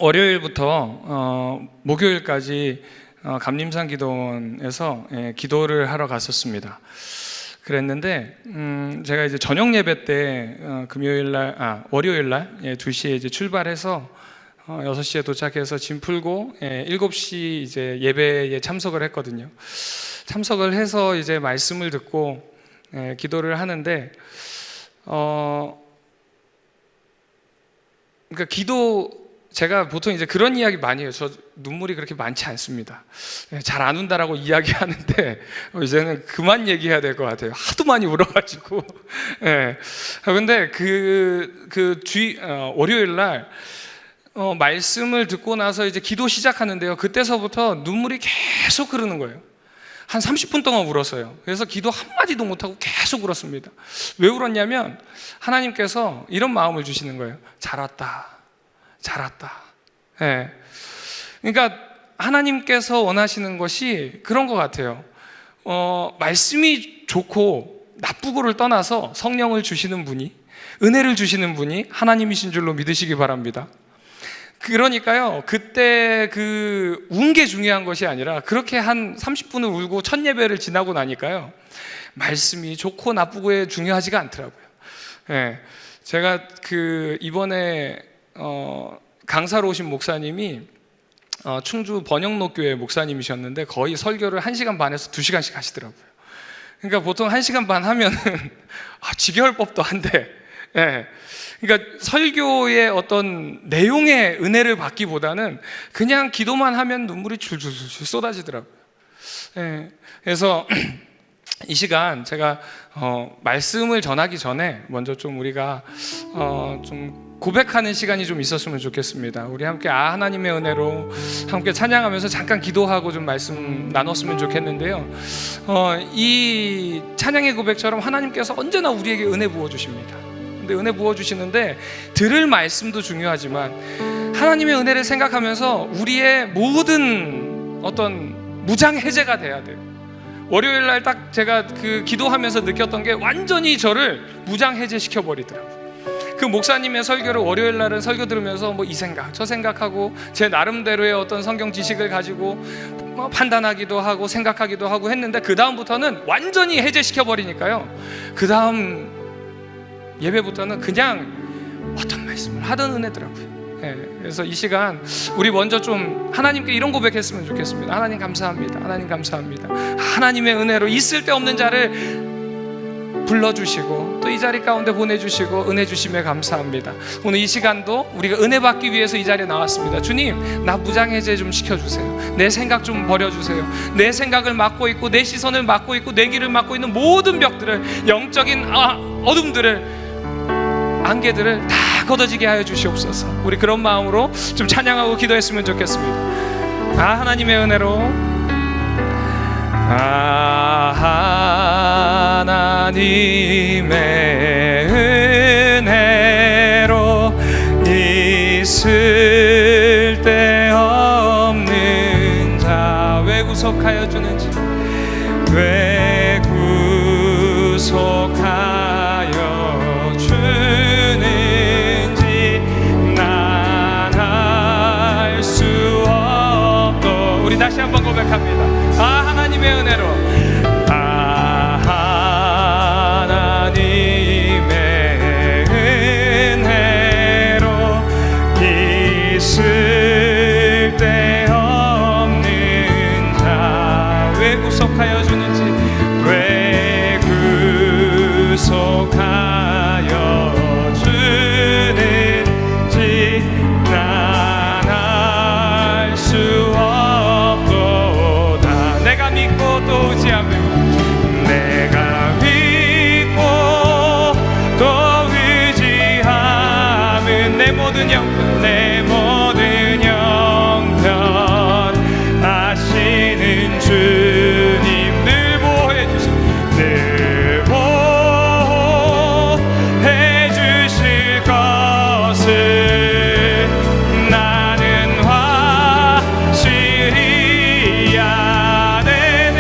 월요일부터 목요일까지 감림산 기도원에서 기도를 하러 갔었습니다. 그랬는데 제가 이제 저녁 예배 때 월요일날 2시에 이제 출발해서 6시에 도착해서 짐 풀고 7시 이제 예배에 참석을 했거든요. 참석을 해서 이제 말씀을 듣고 기도를 하는데 그러니까 제가 보통 이제 그런 이야기 많이 해요. 저 눈물이 그렇게 많지 않습니다. 잘 안 운다라고 이야기하는데 이제는 그만 얘기해야 될 것 같아요. 하도 많이 울어가지고. 근데 월요일 날 말씀을 듣고 나서 이제 기도 시작하는데요. 그때서부터 눈물이 계속 흐르는 거예요. 한 30분 동안 울었어요. 그래서 기도 한마디도 못하고 계속 울었습니다. 왜 울었냐면 하나님께서 이런 마음을 주시는 거예요. 잘 왔다. 잘 왔다. 그러니까 하나님께서 원하시는 것이 그런 것 같아요. 말씀이 좋고 나쁘고를 떠나서 성령을 주시는 분이, 은혜를 주시는 분이 하나님이신 줄로 믿으시기 바랍니다. 그러니까요, 그때 운 게 중요한 것이 아니라 그렇게 한 30분을 울고 첫 예배를 지나고 나니까요, 말씀이 좋고 나쁘고에 중요하지가 않더라고요. 제가 이번에 강사로 오신 목사님이 충주 번영로교회 목사님이셨는데 거의 설교를 1시간 반에서 2시간씩 하시더라고요. 그러니까 보통 1시간 반 하면은 지겨울 법도 한데, 그러니까 설교의 어떤 내용의 은혜를 받기보다는 그냥 기도만 하면 눈물이 줄줄줄 쏟아지더라고요. 그래서 이 시간 제가 말씀을 전하기 전에 먼저 좀 우리가 좀 고백하는 시간이 좀 있었으면 좋겠습니다. 우리 함께 하나님의 은혜로 함께 찬양하면서 잠깐 기도하고 좀 말씀 나눴으면 좋겠는데요. 이 찬양의 고백처럼 하나님께서 언제나 우리에게 은혜 부어주십니다. 근데 은혜 부어주시는데 들을 말씀도 중요하지만 하나님의 은혜를 생각하면서 우리의 모든 어떤 무장 해제가 돼야 돼요. 월요일날 딱 제가 기도하면서 느꼈던 게 완전히 저를 무장 해제시켜 버리더라고요. 그 목사님의 설교를 월요일날은 설교 들으면서 이 생각 저 생각하고 제 나름대로의 어떤 성경 지식을 가지고 판단하기도 하고 생각하기도 하고 했는데 그 다음부터는 완전히 해제시켜 버리니까요, 그 다음 예배부터는 그냥 어떤 말씀을 하던 은혜더라고요. 그래서 이 시간 우리 먼저 좀 하나님께 이런 고백했으면 좋겠습니다. 하나님 감사합니다. 하나님 감사합니다. 하나님의 은혜로 있을 데 없는 자를 불러주시고 또 이 자리 가운데 보내주시고 은혜 주심에 감사합니다. 오늘 이 시간도 우리가 은혜 받기 위해서 이 자리에 나왔습니다. 주님, 나 무장해제 좀 시켜주세요. 내 생각 좀 버려주세요. 내 생각을 막고 있고 내 시선을 막고 있고 내 길을 막고 있는 모든 벽들을, 영적인 어둠들을, 안개들을 다 걷어지게 하여 주시옵소서. 우리 그런 마음으로 좀 찬양하고 기도했으면 좋겠습니다. 하나님의 은혜로, 하나님의 은혜로 있을 데 없는 자 왜 구속하여 주는지, 왜 구속하여 주는지 난 알 수 없도. 우리 다시 한번 고백합니다. 하나님의 은혜로, 하나님의 은혜로 있을 데 없는 자 왜 구속하여 주는지, 왜 구속하여 주는지 난 알 수 없도다. 내가 믿고 또 의지하면, 내가 믿고 또 의지하면 내 모든 형편, 내 모든 형편 아시는 주님 늘 보호해 주시고 늘 보호해 주실 것을 나는 확실히 아네.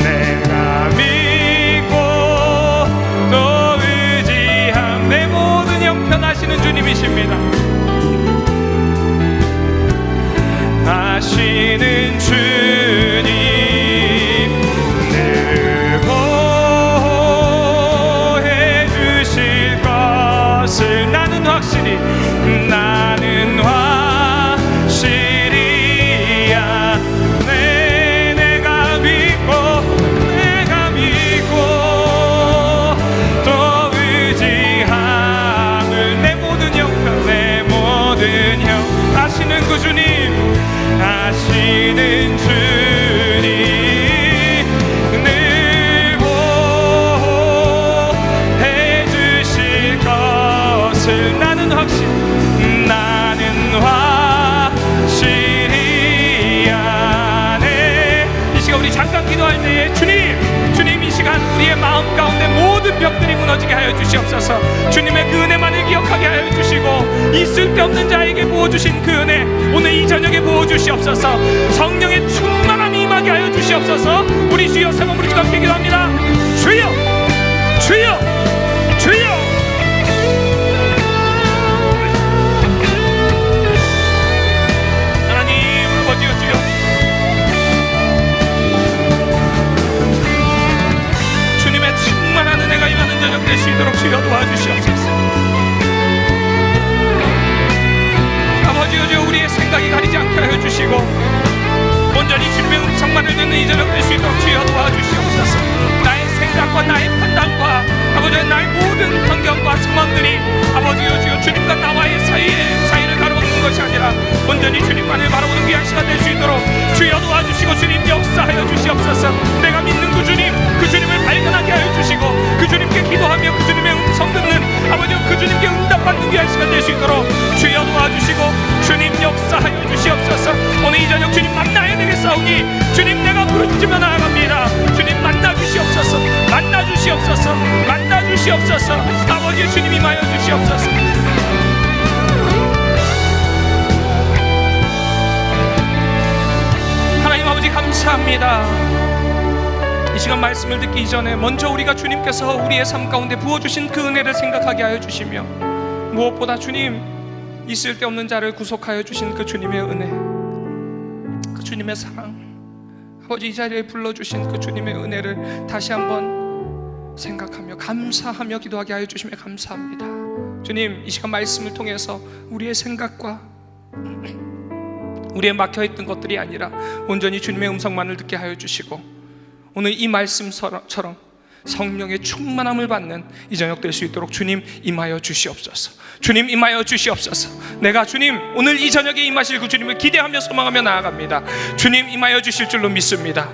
내가 믿고 또 의지함 내 모든 형편하시는 주님이십니다. 하시는 주님 늘 보호해 주실 것을 나는 확실히 하시는 주님 늘 보호해 주실 것을 나는 확실히 아네. 이 시간 우리 잠깐 기도할 때에 주님 이 시간 우리의 마음 가운데 모든 벽들이 무너지게 하여 주시옵소서. 주님의 그 은혜만을 기억하게 하여 주시고 있을 데 없는 자에게 부어주신 그 은혜 오늘 이 저녁에 부어주시옵소서. 성령의 충만함이 임하게 하여 주시옵소서. 우리 주여 세 번 부르짖고 함께 기도합니다. 주여 주여 주여. 하나님 아버지여 주여 주님의 충만한 은혜가 임하는 저녁 될 수 있도록 주여 도와주시옵소서. 아버지여 주여 우리의 생각이 가리지 않게 하여 주시고 온전히 주님의 음성만을 듣는 이 저녁 될 수 있도록 주여 도와주시옵소서. 나의 생각과 나의 판단과 아버지여 나의 모든 환경과 상황들이 아버지여 주여 주님과 나와의 사이를 가로막는 것이 아니라 온전히 주님만을 바라보는 귀한 시간 될 수 있도록 주여 도와주시고 주님 역사하여 주시옵소서. 내가 믿는 그 주님을 발견하게 하여 주시고 그 주님께 기도하며 그 주님의 음성 듣는 아버지여 그 주님께 응답받는 귀한 시간 될 수 있도록 주여 도와주시고 주님 역사하여 주시옵소서. 오늘 이 저녁 주님 만나야 되겠사오니 주님 내가 부르짖으며 나아갑니다. 주님 만나 주시옵소서. 만나 주시옵소서. 만나 주시옵소서. 아버지 주님 임하여 주시옵소서. 하나님 아버지 감사합니다. 이 시간 말씀을 듣기 이전에 먼저 우리가 주님께서 우리의 삶 가운데 부어주신 그 은혜를 생각하게 하여 주시며 무엇보다 주님 있을 데 없는 자를 구속하여 주신 그 주님의 은혜, 그 주님의 사랑, 아버지 이 자리에 불러주신 그 주님의 은혜를 다시 한번 생각하며 감사하며 기도하게 하여 주시며 감사합니다. 주님 이 시간 말씀을 통해서 우리의 생각과 우리의 막혀있던 것들이 아니라 온전히 주님의 음성만을 듣게 하여 주시고 오늘 이 말씀처럼 성령의 충만함을 받는 이 저녁 될 수 있도록 주님 임하여 주시옵소서. 주님 임하여 주시옵소서. 내가 주님 오늘 이 저녁에 임하실 그 주님을 기대하며 소망하며 나아갑니다. 주님 임하여 주실 줄로 믿습니다.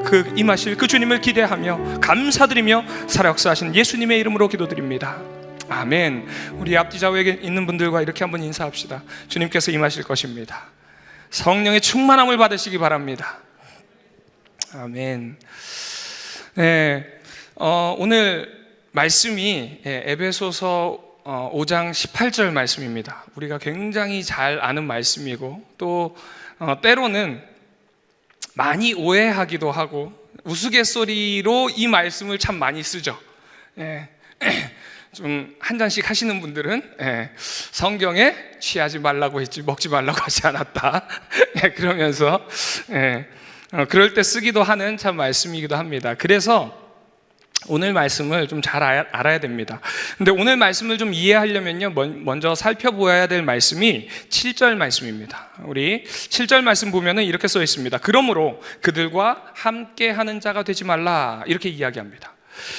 그 임하실 그 주님을 기대하며 감사드리며 살아 역사하신 예수님의 이름으로 기도드립니다. 아멘. 우리 앞뒤 좌우에 있는 분들과 이렇게 한번 인사합시다. 주님께서 임하실 것입니다. 성령의 충만함을 받으시기 바랍니다. 아멘. 네, 오늘 말씀이 에베소서 5장 18절 말씀입니다. 우리가 굉장히 잘 아는 말씀이고 또 때로는 많이 오해하기도 하고 우스갯소리로 이 말씀을 참 많이 쓰죠. 좀 한 잔씩 하시는 분들은 성경에 취하지 말라고 했지 먹지 말라고 하지 않았다. 그러면서 그럴 때 쓰기도 하는 참 말씀이기도 합니다. 그래서 오늘 말씀을 좀 잘 알아야 됩니다. 근데 오늘 말씀을 좀 이해하려면요 먼저 살펴보아야 될 말씀이 7절 말씀입니다. 우리 7절 말씀 보면은 이렇게 써 있습니다. 그러므로 그들과 함께 하는 자가 되지 말라 이렇게 이야기합니다.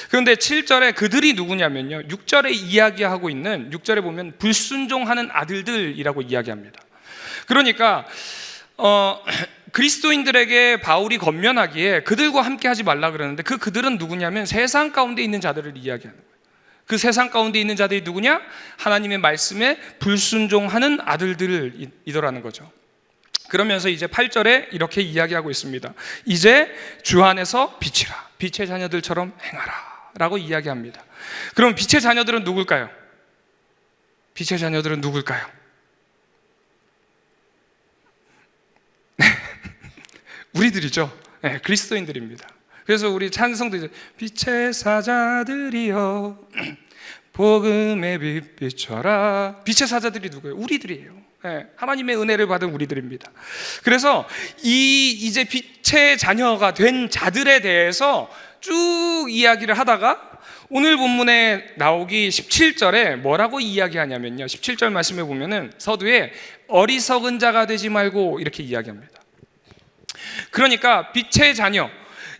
그런데 7절에 그들이 누구냐면요 6절에 이야기하고 있는 6절에 보면 불순종하는 아들들이라고 이야기합니다. 그러니까 그리스도인들에게 바울이 권면하기에 그들과 함께 하지 말라 그러는데 그들은 누구냐면 세상 가운데 있는 자들을 이야기하는 거예요. 그 세상 가운데 있는 자들이 누구냐? 하나님의 말씀에 불순종하는 아들들이더라는 거죠. 그러면서 이제 8절에 이렇게 이야기하고 있습니다. 이제 주 안에서 빛이라 빛의 자녀들처럼 행하라 라고 이야기합니다. 그럼 빛의 자녀들은 누굴까요? 빛의 자녀들은 누굴까요? 우리들이죠. 네, 그리스도인들입니다. 그래서 우리 찬송도 이제 빛의 사자들이여 복음의 빛 비춰라. 빛의 사자들이 누구예요? 우리들이에요. 하나님의 은혜를 받은 우리들입니다. 그래서 이제 빛의 자녀가 된 자들에 대해서 쭉 이야기를 하다가 오늘 본문에 나오기 17절에 뭐라고 이야기하냐면요, 17절 말씀에 보면은 서두에 어리석은 자가 되지 말고 이렇게 이야기합니다. 그러니까 빛의 자녀,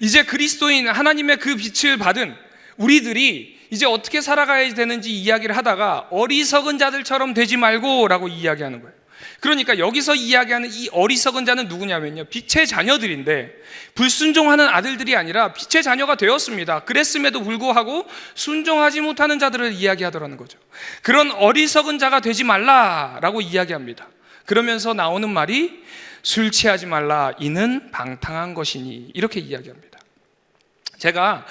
이제 그리스도인 하나님의 그 빛을 받은 우리들이 이제 어떻게 살아가야 되는지 이야기를 하다가 어리석은 자들처럼 되지 말고 라고 이야기하는 거예요. 그러니까 여기서 이야기하는 이 어리석은 자는 누구냐면요, 빛의 자녀들인데 불순종하는 아들들이 아니라 빛의 자녀가 되었습니다. 그랬음에도 불구하고 순종하지 못하는 자들을 이야기하더라는 거죠. 그런 어리석은 자가 되지 말라라고 이야기합니다. 그러면서 나오는 말이 술 취하지 말라, 이는 방탕한 것이니, 이렇게 이야기합니다. 제가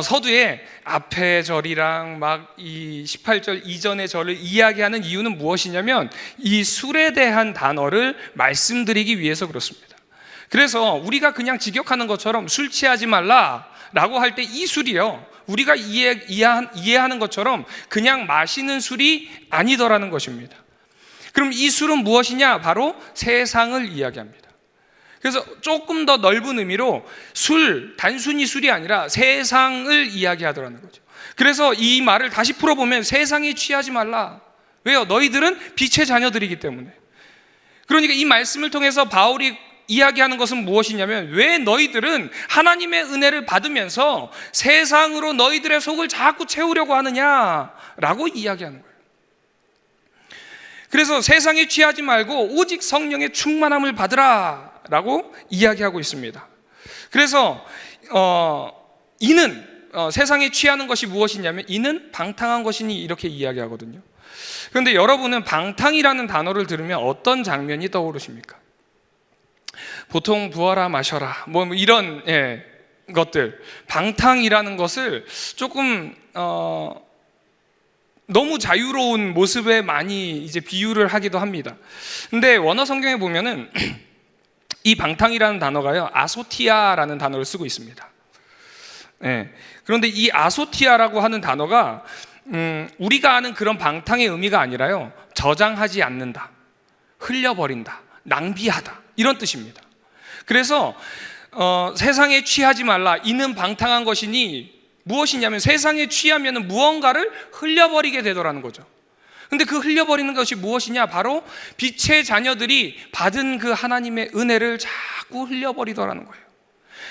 서두에 앞의 절이랑 막 이 18절 이전의 절을 이야기하는 이유는 무엇이냐면 이 술에 대한 단어를 말씀드리기 위해서 그렇습니다. 그래서 우리가 그냥 직역하는 것처럼 술 취하지 말라라고 할 때 이 술이요, 우리가 이해하는 것처럼 그냥 마시는 술이 아니더라는 것입니다. 그럼 이 술은 무엇이냐? 바로 세상을 이야기합니다. 그래서 조금 더 넓은 의미로 단순히 술이 아니라 세상을 이야기하더라는 거죠. 그래서 이 말을 다시 풀어보면 세상에 취하지 말라. 왜요? 너희들은 빛의 자녀들이기 때문에. 그러니까 이 말씀을 통해서 바울이 이야기하는 것은 무엇이냐면, 왜 너희들은 하나님의 은혜를 받으면서 세상으로 너희들의 속을 자꾸 채우려고 하느냐라고 이야기하는 거예요. 그래서 세상에 취하지 말고 오직 성령의 충만함을 받으라 라고 이야기하고 있습니다. 그래서 이는 세상에 취하는 것이 무엇이냐면 이는 방탕한 것이니, 이렇게 이야기하거든요. 그런데 여러분은 방탕이라는 단어를 들으면 어떤 장면이 떠오르십니까? 보통 부어라 마셔라 뭐 이런 것들, 방탕이라는 것을 조금 너무 자유로운 모습에 많이 이제 비유를 하기도 합니다. 근데 원어 성경에 보면은 이 방탕이라는 단어가요, 아소티아라는 단어를 쓰고 있습니다. 그런데 이 아소티아라고 하는 단어가 우리가 아는 그런 방탕의 의미가 아니라요, 저장하지 않는다, 흘려버린다, 낭비하다, 이런 뜻입니다. 그래서 세상에 취하지 말라, 이는 방탕한 것이니 무엇이냐면 세상에 취하면 무언가를 흘려버리게 되더라는 거죠. 근데 그 흘려버리는 것이 무엇이냐? 바로 빛의 자녀들이 받은 그 하나님의 은혜를 자꾸 흘려버리더라는 거예요.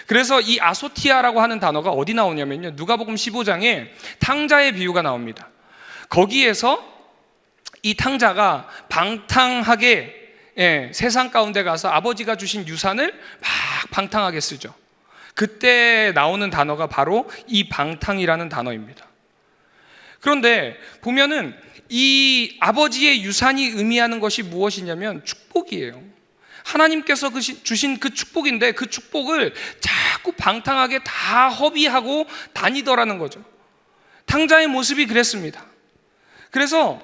그래서 이 아소티아라고 하는 단어가 어디 나오냐면요, 누가복음 15장에 탕자의 비유가 나옵니다. 거기에서 이 탕자가 방탕하게 세상 가운데 가서 아버지가 주신 유산을 막 방탕하게 쓰죠. 그때 나오는 단어가 바로 이 방탕이라는 단어입니다. 그런데 보면은 이 아버지의 유산이 의미하는 것이 무엇이냐면 축복이에요. 하나님께서 주신 그 축복인데 그 축복을 자꾸 방탕하게 다 허비하고 다니더라는 거죠. 탕자의 모습이 그랬습니다. 그래서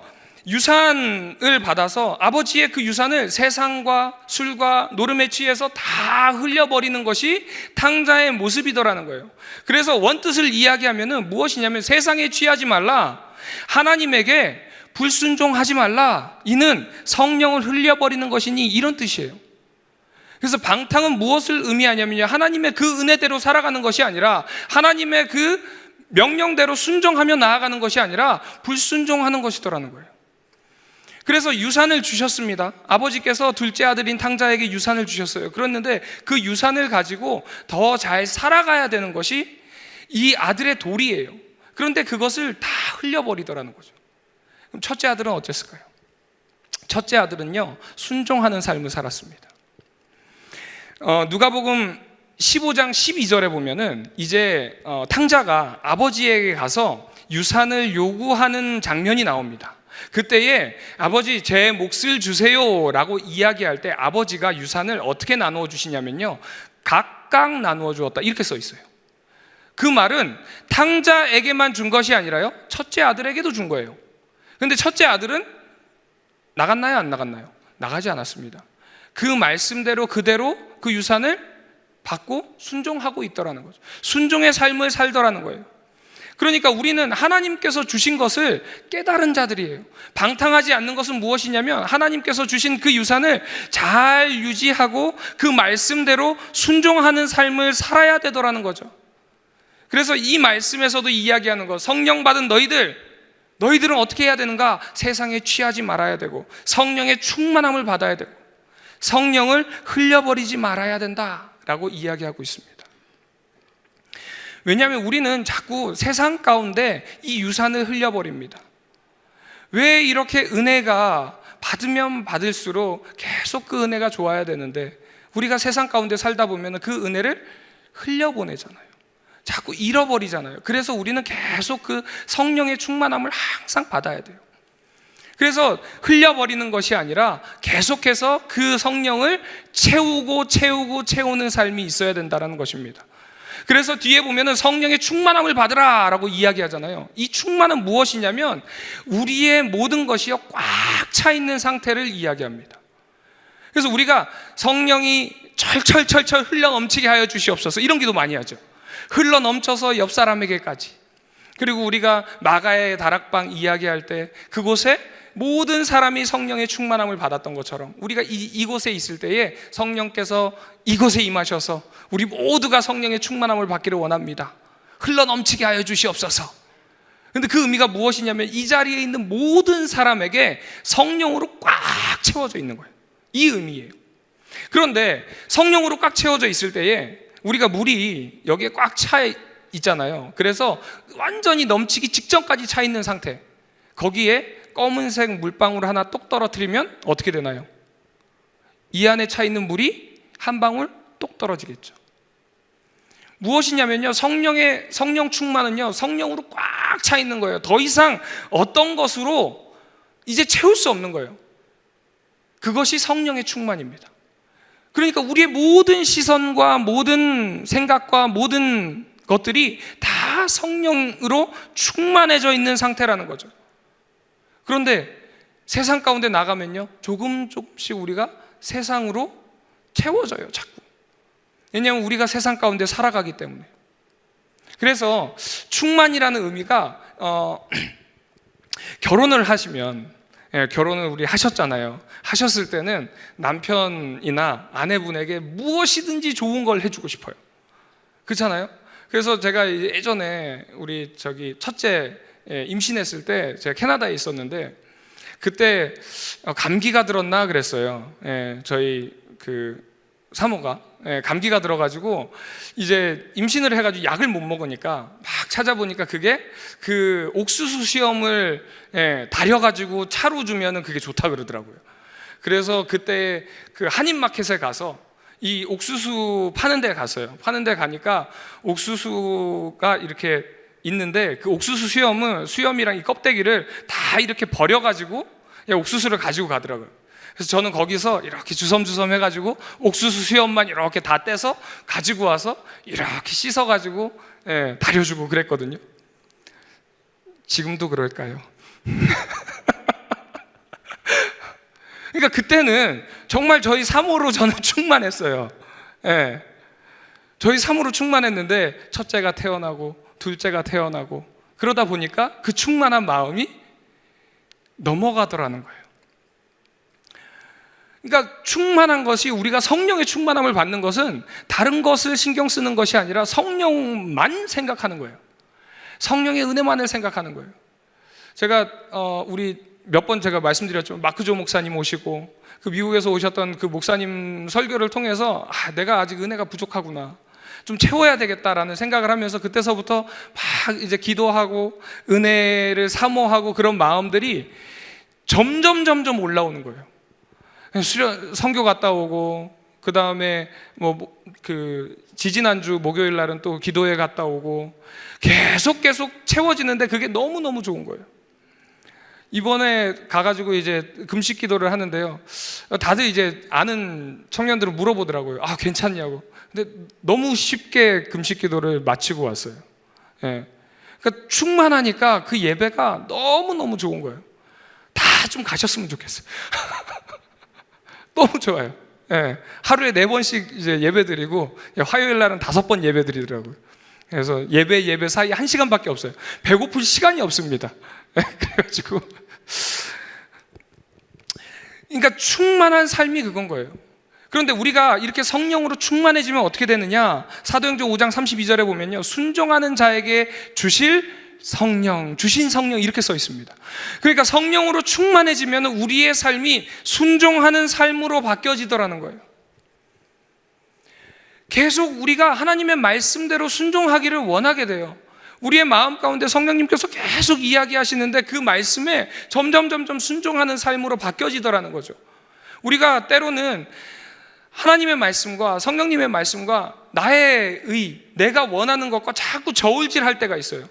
유산을 받아서 아버지의 그 유산을 세상과 술과 노름에 취해서 다 흘려버리는 것이 탕자의 모습이더라는 거예요. 그래서 원뜻을 이야기하면은 무엇이냐면 세상에 취하지 말라, 하나님에게 불순종하지 말라, 이는 성령을 흘려버리는 것이니, 이런 뜻이에요. 그래서 방탕은 무엇을 의미하냐면요, 하나님의 그 은혜대로 살아가는 것이 아니라 하나님의 그 명령대로 순종하며 나아가는 것이 아니라 불순종하는 것이더라는 거예요. 그래서 유산을 주셨습니다. 아버지께서 둘째 아들인 탕자에게 유산을 주셨어요. 그랬는데 그 유산을 가지고 더 잘 살아가야 되는 것이 이 아들의 도리예요. 그런데 그것을 다 흘려버리더라는 거죠. 그럼 첫째 아들은 어땠을까요? 첫째 아들은요, 순종하는 삶을 살았습니다. 누가복음 15장 12절에 보면은 이제 탕자가 아버지에게 가서 유산을 요구하는 장면이 나옵니다. 그때에 아버지 제 몫을 주세요 라고 이야기할 때 아버지가 유산을 어떻게 나누어 주시냐면요, 각각 나누어 주었다, 이렇게 써 있어요. 그 말은 탕자에게만 준 것이 아니라요, 첫째 아들에게도 준 거예요. 그런데 첫째 아들은 나갔나요, 안 나갔나요? 나가지 않았습니다. 그 말씀대로 그대로 그 유산을 받고 순종하고 있더라는 거죠. 순종의 삶을 살더라는 거예요. 그러니까 우리는 하나님께서 주신 것을 깨달은 자들이에요. 방탕하지 않는 것은 무엇이냐면 하나님께서 주신 그 유산을 잘 유지하고 그 말씀대로 순종하는 삶을 살아야 되더라는 거죠. 그래서 이 말씀에서도 이야기하는 것, 성령 받은 너희들은 어떻게 해야 되는가? 세상에 취하지 말아야 되고 성령의 충만함을 받아야 되고 성령을 흘려버리지 말아야 된다라고 이야기하고 있습니다. 왜냐하면 우리는 자꾸 세상 가운데 이 유산을 흘려버립니다. 왜 이렇게 은혜가 받으면 받을수록 계속 그 은혜가 좋아야 되는데 우리가 세상 가운데 살다 보면 그 은혜를 흘려보내잖아요. 자꾸 잃어버리잖아요. 그래서 우리는 계속 그 성령의 충만함을 항상 받아야 돼요. 그래서 흘려버리는 것이 아니라 계속해서 그 성령을 채우는 삶이 있어야 된다는 것입니다. 그래서 뒤에 보면은 성령의 충만함을 받으라 라고 이야기하잖아요. 이 충만은 무엇이냐면 우리의 모든 것이요 꽉 차 있는 상태를 이야기합니다. 그래서 우리가 성령이 철철철철 흘러 넘치게 하여 주시옵소서 이런 기도 많이 하죠. 흘러 넘쳐서 옆 사람에게까지. 그리고 우리가 마가의 다락방 이야기할 때 그곳에 모든 사람이 성령의 충만함을 받았던 것처럼 우리가 이곳에 있을 때에 성령께서 이곳에 임하셔서 우리 모두가 성령의 충만함을 받기를 원합니다. 흘러 넘치게 하여 주시옵소서. 그런데 그 의미가 무엇이냐면 이 자리에 있는 모든 사람에게 성령으로 꽉 채워져 있는 거예요. 이 의미예요. 그런데 성령으로 꽉 채워져 있을 때에 우리가 물이 여기에 꽉 차 있잖아요. 그래서 완전히 넘치기 직전까지 차 있는 상태, 거기에 검은색 물방울 하나 똑 떨어뜨리면 어떻게 되나요? 이 안에 차 있는 물이 한 방울 똑 떨어지겠죠. 무엇이냐면요, 성령 충만은요 성령으로 꽉 차 있는 거예요. 더 이상 어떤 것으로 이제 채울 수 없는 거예요. 그것이 성령의 충만입니다. 그러니까 우리의 모든 시선과 모든 생각과 모든 것들이 다 성령으로 충만해져 있는 상태라는 거죠. 그런데 세상 가운데 나가면요 조금씩 우리가 세상으로 채워져요. 자꾸. 왜냐하면 우리가 세상 가운데 살아가기 때문에. 그래서 충만이라는 의미가 결혼을 하시면, 결혼을 우리 하셨잖아요. 하셨을 때는 남편이나 아내분에게 무엇이든지 좋은 걸 해주고 싶어요. 그렇잖아요. 그래서 제가 예전에 우리 첫째 임신했을 때 제가 캐나다에 있었는데 그때 감기가 들었나 그랬어요. 저희 그 사모가 감기가 들어가지고 이제 임신을 해가지고 약을 못 먹으니까 막 찾아보니까 그게 그 옥수수 수염을 다려가지고 차로 주면은 그게 좋다 그러더라고요. 그래서 그때 그 한인마켓에 가서 이 옥수수 파는 데 갔어요. 파는 데 가니까 옥수수가 이렇게 있는데 그 옥수수 수염이랑 이 껍데기를 다 이렇게 버려가지고 옥수수를 가지고 가더라고요. 그래서 저는 거기서 이렇게 주섬주섬 해가지고 옥수수 수염만 이렇게 다 떼서 가지고 와서 이렇게 씻어가지고 다려주고 그랬거든요. 지금도 그럴까요? 그러니까 그때는 정말 저희 사모로 저는 충만했어요. 저희 사모로 충만했는데 첫째가 태어나고 둘째가 태어나고 그러다 보니까 그 충만한 마음이 넘어가더라는 거예요. 그러니까 충만한 것이, 우리가 성령의 충만함을 받는 것은 다른 것을 신경 쓰는 것이 아니라 성령만 생각하는 거예요. 성령의 은혜만을 생각하는 거예요. 제가 우리 몇 번 제가 말씀드렸죠. 마크조 목사님 오시고 그 미국에서 오셨던 그 목사님 설교를 통해서 내가 아직 은혜가 부족하구나, 좀 채워야 되겠다라는 생각을 하면서 그때서부터 막 이제 기도하고 은혜를 사모하고 그런 마음들이 점점 올라오는 거예요. 선교 갔다 오고 그 다음에 그 지지난주 목요일 날은 또 기도회 갔다 오고 계속 채워지는데 그게 너무너무 좋은 거예요. 이번에 가가지고 이제 금식 기도를 하는데요, 다들 이제 아는 청년들은 물어보더라고요. 괜찮냐고. 근데 너무 쉽게 금식 기도를 마치고 왔어요. 그러니까 충만하니까 그 예배가 너무너무 좋은 거예요. 다 좀 가셨으면 좋겠어요. 너무 좋아요. 하루에 4번씩 이제 예배 드리고 화요일 날은 5번 예배 드리더라고요. 그래서 예배 사이 1시간밖에 없어요. 배고플 시간이 없습니다. 그래가지고 그러니까 충만한 삶이 그건 거예요. 그런데 우리가 이렇게 성령으로 충만해지면 어떻게 되느냐? 사도행전 5장 32절에 보면요, 순종하는 자에게 주신 성령 이렇게 써 있습니다. 그러니까 성령으로 충만해지면 우리의 삶이 순종하는 삶으로 바뀌어지더라는 거예요. 계속 우리가 하나님의 말씀대로 순종하기를 원하게 돼요. 우리의 마음 가운데 성령님께서 계속 이야기하시는데 그 말씀에 점점 순종하는 삶으로 바뀌어지더라는 거죠. 우리가 때로는 하나님의 말씀과 성령님의 말씀과 나의 내가 원하는 것과 자꾸 저울질할 때가 있어요.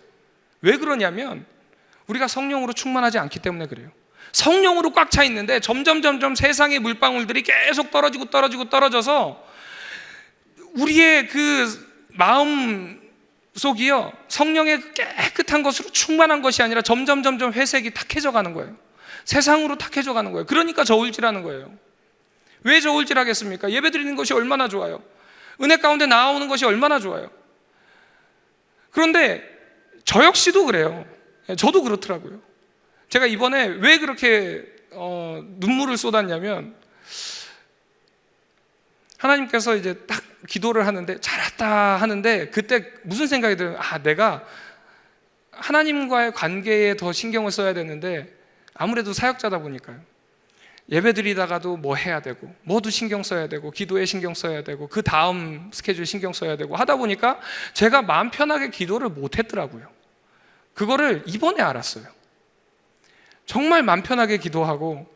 왜 그러냐면 우리가 성령으로 충만하지 않기 때문에 그래요. 성령으로 꽉 차 있는데 점점 세상의 물방울들이 계속 떨어져서 우리의 그 마음 속이요, 성령의 깨끗한 것으로 충만한 것이 아니라 점점 회색이 탁해져 가는 거예요. 세상으로 탁해져 가는 거예요. 그러니까 저울질하는 거예요. 왜 저울질하겠습니까? 예배 드리는 것이 얼마나 좋아요. 은혜 가운데 나오는 것이 얼마나 좋아요. 그런데 저 역시도 그래요. 저도 그렇더라고요. 제가 이번에 왜 그렇게 눈물을 쏟았냐면, 하나님께서 이제 딱 기도를 하는데 잘했다 하는데 그때 무슨 생각이 들어요? 내가 하나님과의 관계에 더 신경을 써야 되는데, 아무래도 사역자다 보니까요, 예배 드리다가도 뭐 해야 되고 뭐도 신경 써야 되고 기도에 신경 써야 되고 그 다음 스케줄 신경 써야 되고 하다 보니까 제가 마음 편하게 기도를 못 했더라고요. 그거를 이번에 알았어요. 정말 마음 편하게 기도하고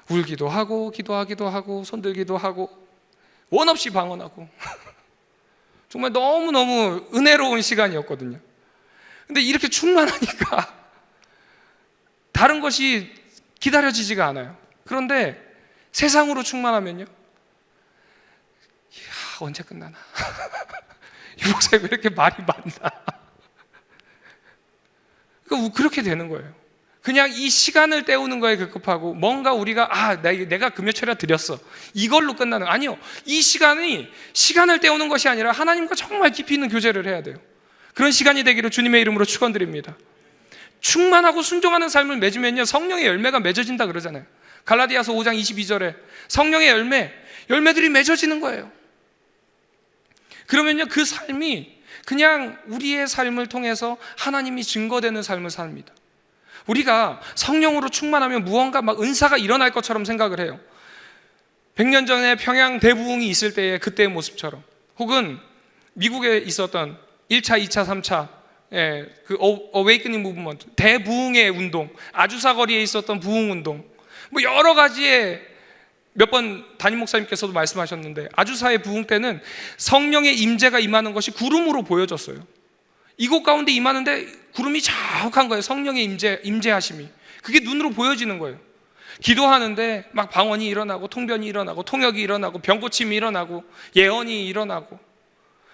울기도 하고 기도하기도 하고 손들기도 하고 원 없이 방언하고 정말 너무너무 은혜로운 시간이었거든요. 근데 이렇게 충만하니까 다른 것이 기다려지지가 않아요. 그런데 세상으로 충만하면요, 언제 끝나나? 이 목사님 왜 이렇게 말이 많나? 그렇게 되는 거예요. 그냥 이 시간을 때우는 거에 급급하고, 뭔가 우리가 내가 금요철에 드렸어, 이걸로 끝나는, 아니요, 이 시간을 때우는 것이 아니라 하나님과 정말 깊이 있는 교제를 해야 돼요. 그런 시간이 되기를 주님의 이름으로 축원드립니다. 충만하고 순종하는 삶을 맺으면요, 성령의 열매가 맺어진다 그러잖아요. 갈라디아서 5장 22절에 성령의 열매들이 맺어지는 거예요. 그러면요, 그 삶이 그냥 우리의 삶을 통해서 하나님이 증거되는 삶을 삽니다. 우리가 성령으로 충만하면 무언가 막 은사가 일어날 것처럼 생각을 해요. 100년 전에 평양 대부흥이 있을 때의 그때의 모습처럼, 혹은 미국에 있었던 1차, 2차, 3차 그 어웨이크닝 무브먼트, 대부흥의 운동, 아주사 거리에 있었던 부흥 운동, 뭐 여러 가지의, 몇 번 담임 목사님께서도 말씀하셨는데, 아주사의 부흥 때는 성령의 임재가 임하는 것이 구름으로 보여졌어요. 이곳 가운데 임하는데 구름이 자욱한 거예요. 성령의 임재하심이 그게 눈으로 보여지는 거예요. 기도하는데 막 방언이 일어나고 통변이 일어나고 통역이 일어나고 병고침이 일어나고 예언이 일어나고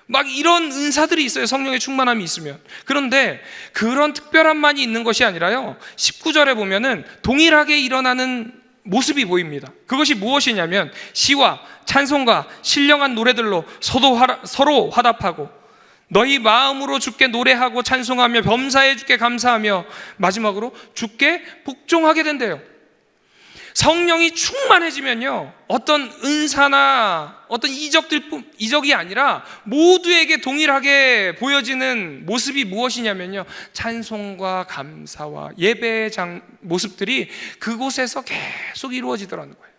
막 이런 은사들이 있어요. 성령의 충만함이 있으면. 그런데 그런 특별함만이 있는 것이 아니라요, 19절에 보면은 동일하게 일어나는 모습이 보입니다. 그것이 무엇이냐면 시와 찬송과 신령한 노래들로 서로 화답하고 너희 마음으로 주께 노래하고 찬송하며 범사에 주께 감사하며 마지막으로 주께 복종하게 된대요. 성령이 충만해지면요, 어떤 은사나 어떤 이적이 아니라 모두에게 동일하게 보여지는 모습이 무엇이냐면요, 찬송과 감사와 예배의 모습들이 그곳에서 계속 이루어지더라는 거예요.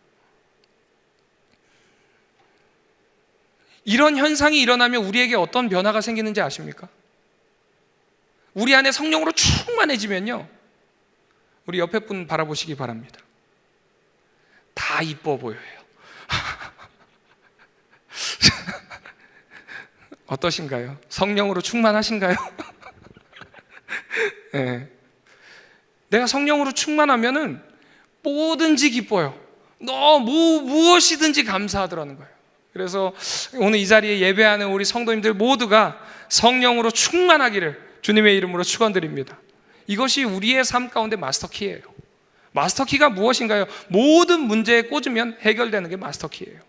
이런 현상이 일어나면 우리에게 어떤 변화가 생기는지 아십니까? 우리 안에 성령으로 충만해지면요, 우리 옆에 분 바라보시기 바랍니다. 다 이뻐 보여요. 어떠신가요? 성령으로 충만하신가요? 네. 내가 성령으로 충만하면은 뭐든지 기뻐요. 무엇이든지 감사하더라는 거예요. 그래서 오늘 이 자리에 예배하는 우리 성도님들 모두가 성령으로 충만하기를 주님의 이름으로 축원드립니다. 이것이 우리의 삶 가운데 마스터키예요. 마스터키가 무엇인가요? 모든 문제에 꽂으면 해결되는 게 마스터키예요.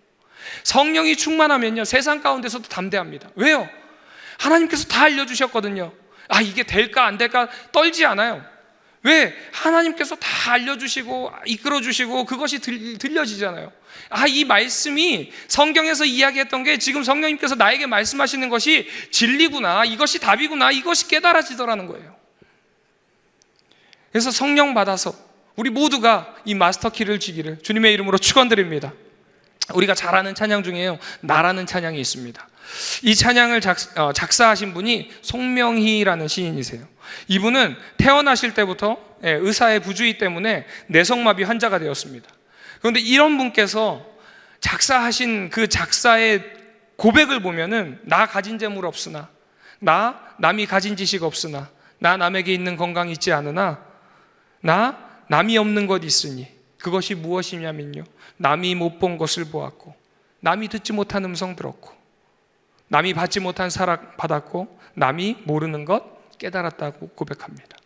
성령이 충만하면요, 세상 가운데서도 담대합니다. 왜요? 하나님께서 다 알려주셨거든요. 이게 될까 안 될까 떨지 않아요. 왜? 하나님께서 다 알려주시고 이끌어주시고 그것이 들려지잖아요. 이 말씀이 성경에서 이야기했던 게 지금 성령님께서 나에게 말씀하시는 것이 진리구나, 이것이 답이구나, 이것이 깨달아지더라는 거예요. 그래서 성령 받아서 우리 모두가 이 마스터키를 쥐기를 주님의 이름으로 축원드립니다. 우리가 잘 아는 찬양 중에요, 나라는 찬양이 있습니다. 이 찬양을 작사하신 분이 송명희라는 시인이세요. 이분은 태어나실 때부터 의사의 부주의 때문에 뇌성마비 환자가 되었습니다. 그런데 이런 분께서 작사하신 그 작사의 고백을 보면은, 나 가진 재물 없으나, 나 남이 가진 지식 없으나, 나 남에게 있는 건강 있지 않으나, 나 남이 없는 것 있으니 그것이 무엇이냐면요, 남이 못 본 것을 보았고, 남이 듣지 못한 음성 들었고, 남이 받지 못한 사랑 받았고, 남이 모르는 것 깨달았다고 고백합니다.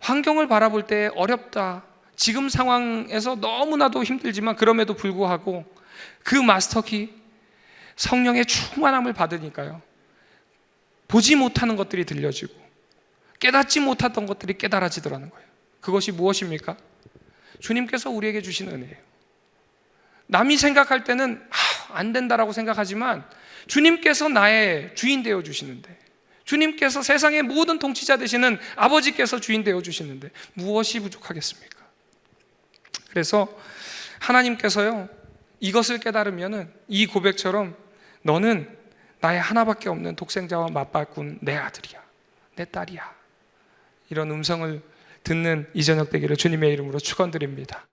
환경을 바라볼 때 어렵다, 지금 상황에서 너무나도 힘들지만 그럼에도 불구하고 그 마스터키 성령의 충만함을 받으니까요, 보지 못하는 것들이 들려지고 깨닫지 못했던 것들이 깨달아지더라는 거예요. 그것이 무엇입니까? 주님께서 우리에게 주신 은혜예요. 남이 생각할 때는 안 된다라고 생각하지만 주님께서 나의 주인 되어 주시는데, 주님께서 세상의 모든 통치자 되시는 아버지께서 주인 되어 주시는데 무엇이 부족하겠습니까? 그래서 하나님께서요, 이것을 깨달으면은 이 고백처럼 너는 나의 하나밖에 없는 독생자와 맞바꾼 내 아들이야, 내 딸이야, 이런 음성을 듣는 이 저녁 되기를 주님의 이름으로 축원드립니다.